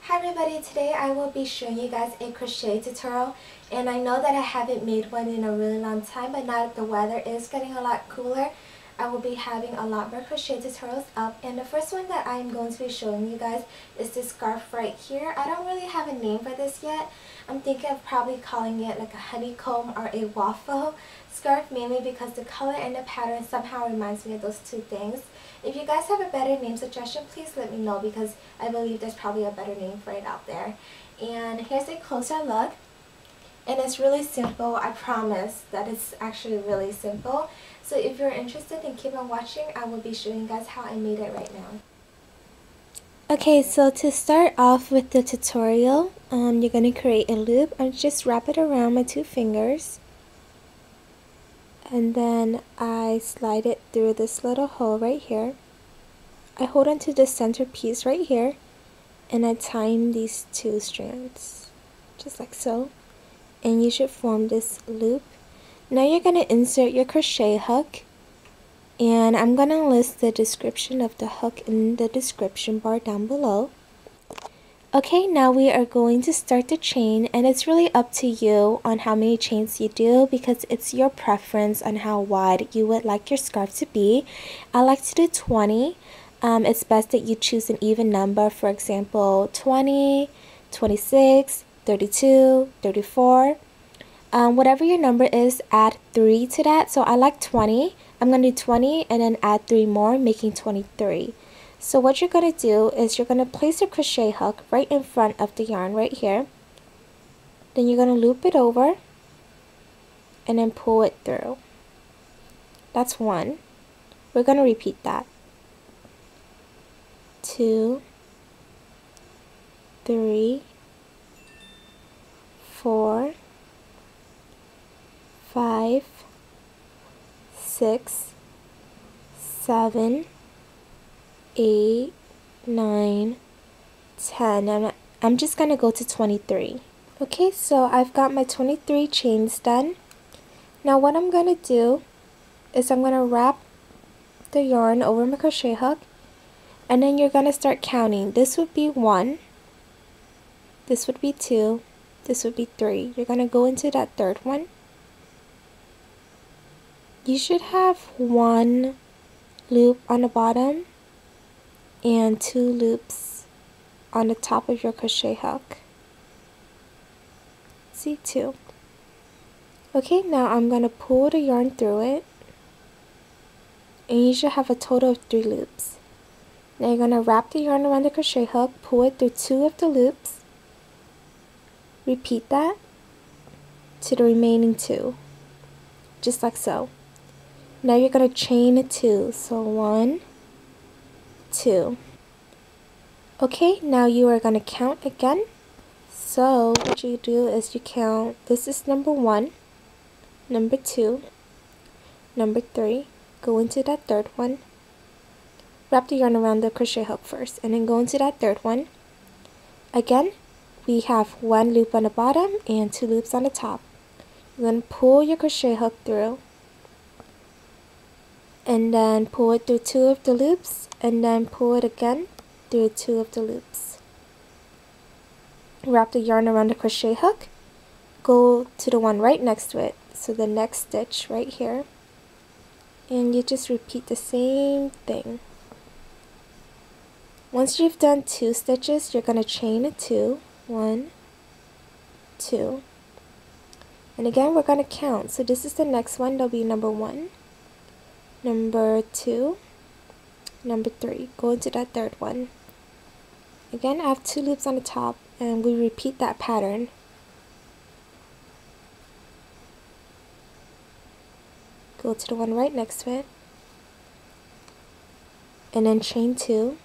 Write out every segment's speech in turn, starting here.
Hi everybody, today I will be showing you guys a crochet tutorial, and I know that I haven't made one in a really long time, but now that the weather is getting a lot cooler, I will be having a lot more crochet tutorials up. And the first one that I'm going to be showing you guys is this scarf right here. I don't really have a name for this yet. I'm thinking of probably calling it like a honeycomb or a waffle scarf, mainly because the color and the pattern somehow reminds me of those two things. If you guys have a better name suggestion, please let me know, because I believe there's probably a better name for it out there. And here's a closer look. And it's really simple. I promise that it's actually really simple. So if you're interested, then keep on watching. I will be showing you guys how I made it right now. Okay, so to start off with the tutorial, you're going to create a loop and just wrap it around my two fingers. And then I slide it through this little hole right here. I hold onto the center piece right here, and I tie these two strands, just like so. And you should form this loop. Now you're going to insert your crochet hook, and I'm going to list the description of the hook in the description bar down below. Okay, now we are going to start the chain, and it's really up to you on how many chains you do, because it's your preference on how wide you would like your scarf to be. I like to do 20. It's best that you choose an even number, for example 20, 26, 32, 34. Whatever your number is, add 3 to that. So I like 20. I'm going to do 20 and then add 3 more, making 23. So what you're going to do is you're going to place a crochet hook right in front of the yarn right here. Then you're going to loop it over and then pull it through. That's 1. We're going to repeat that. 2, 3, 4, 5, 6, 7, 8, 9, 10, and I'm just going to go to 23. Okay, so I've got my 23 chains done. Now what I'm going to do is I'm going to wrap the yarn over my crochet hook, and then you're going to start counting. This would be 1, this would be 2, this would be 3. You're going to go into that third one. You should have 1 loop on the bottom and 2 loops on the top of your crochet hook. See, 2. Okay, now I'm going to pull the yarn through it, and you should have a total of 3 loops. Now you're going to wrap the yarn around the crochet hook, pull it through 2 of the loops, repeat that to the remaining 2, just like so. Now you're going to chain 2, so 1, 2. Okay, now you are going to count again. So what you do is you count, this is number 1, number 2, number 3, go into that third one, wrap the yarn around the crochet hook first, and then go into that third one. Again, we have 1 loop on the bottom and 2 loops on the top. You're going to pull your crochet hook through, and then pull it through 2 of the loops, and then pull it again through 2 of the loops. Wrap the yarn around the crochet hook, go to the one right next to it, so the next stitch right here, and you just repeat the same thing. Once you've done 2 stitches, you're going to chain 2, 1, 2, and again we're going to count. So this is the next one. That'll be number 1, number 2, number 3. Go into that third one. Again, I have 2 loops on the top, and we repeat that pattern. Go to the one right next to it, and then chain 2.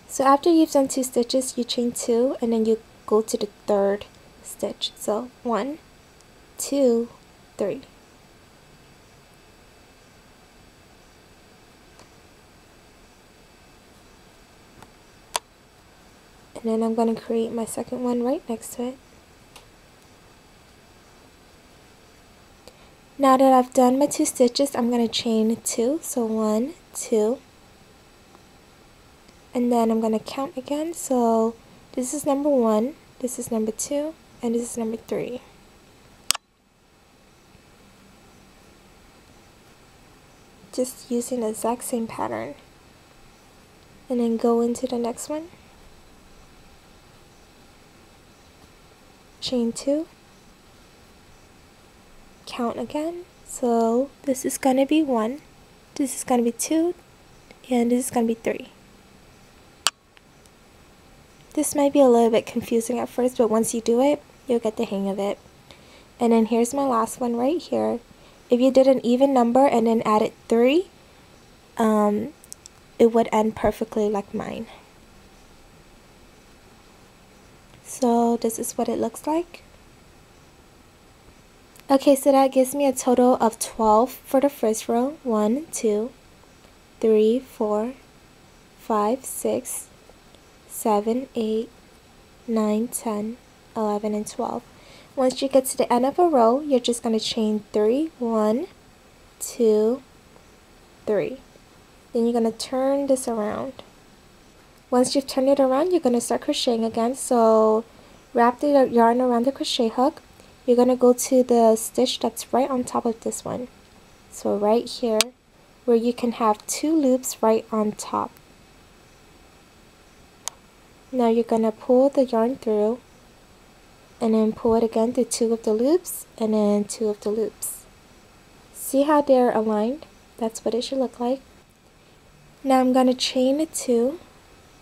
So after you've done 2 stitches, you chain 2, and then you go to the third stitch. So 1, 2, 3. And then I'm going to create my second one right next to it. Now that I've done my 2 stitches, I'm going to chain 2. So 1, 2, and then I'm going to count again. So This is number 1, this is number 2, and this is number 3. Just using the exact same pattern. And then go into the next one. Chain 2. Count again. So this is going to be 1, this is going to be 2, and this is going to be 3. This might be a little bit confusing at first, but once you do it, you'll get the hang of it. And then here's my last one right here. If you did an even number and then added 3, it would end perfectly like mine. So this is what it looks like. Okay, so that gives me a total of 12 for the first row. 1, 2, 3, 4, 5, 6, 7, 8, 9, 10, 11, and 12. Once you get to the end of a row, you're just going to chain 3, 1, 2, 3. Then you're going to turn this around. Once you've turned it around, you're going to start crocheting again. So wrap the yarn around the crochet hook. You're going to go to the stitch that's right on top of this one. So right here, where you can have 2 loops right on top. Now you're going to pull the yarn through, and then pull it again through 2 of the loops, and then 2 of the loops. See how they're aligned? That's what it should look like. Now I'm going to chain 2,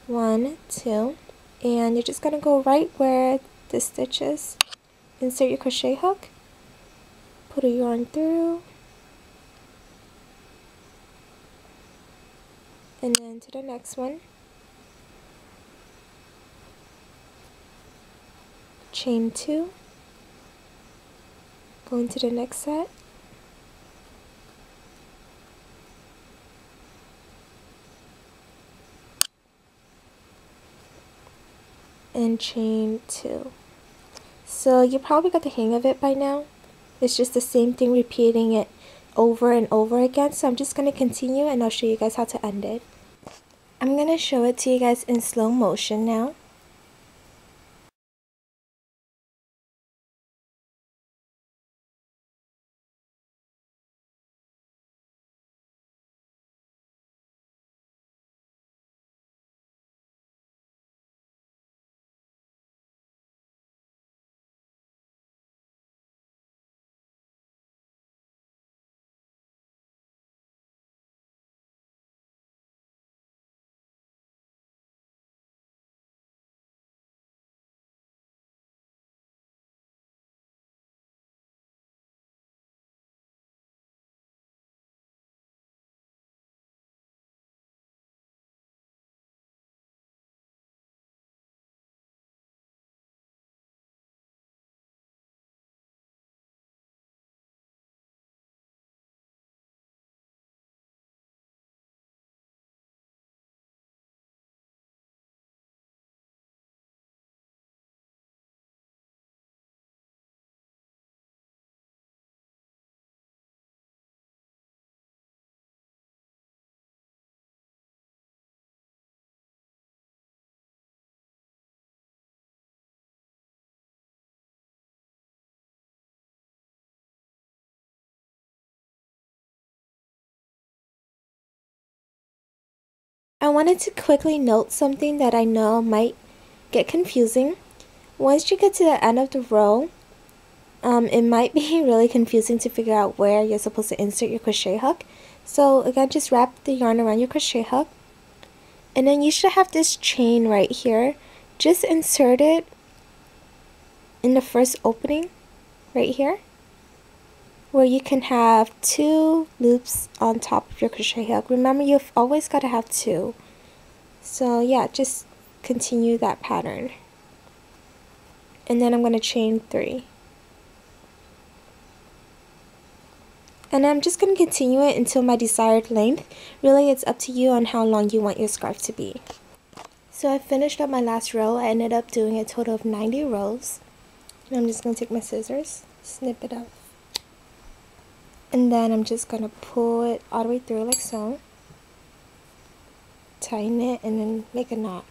1, 2, and you're just going to go right where the stitch is. Insert your crochet hook, put a yarn through, and then to the next one. Chain 2, go into the next set, and chain 2. So you probably got the hang of it by now. It's just the same thing, repeating it over and over again. So I'm just going to continue, and I'll show you guys how to end it. I'm going to show it to you guys in slow motion now. I wanted to quickly note something that I know might get confusing. Once you get to the end of the row, it might be really confusing to figure out where you're supposed to insert your crochet hook. So again, just wrap the yarn around your crochet hook, and then you should have this chain right here. Just insert it in the first opening right here, where you can have 2 loops on top of your crochet hook. Remember, you've always got to have 2. So yeah, just continue that pattern. And then I'm going to chain 3. And I'm just going to continue it until my desired length. Really, it's up to you on how long you want your scarf to be. So I finished up my last row. I ended up doing a total of 90 rows. And I'm just going to take my scissors, snip it off. And then I'm just going to pull it all the way through like so. Tighten it and then make a knot.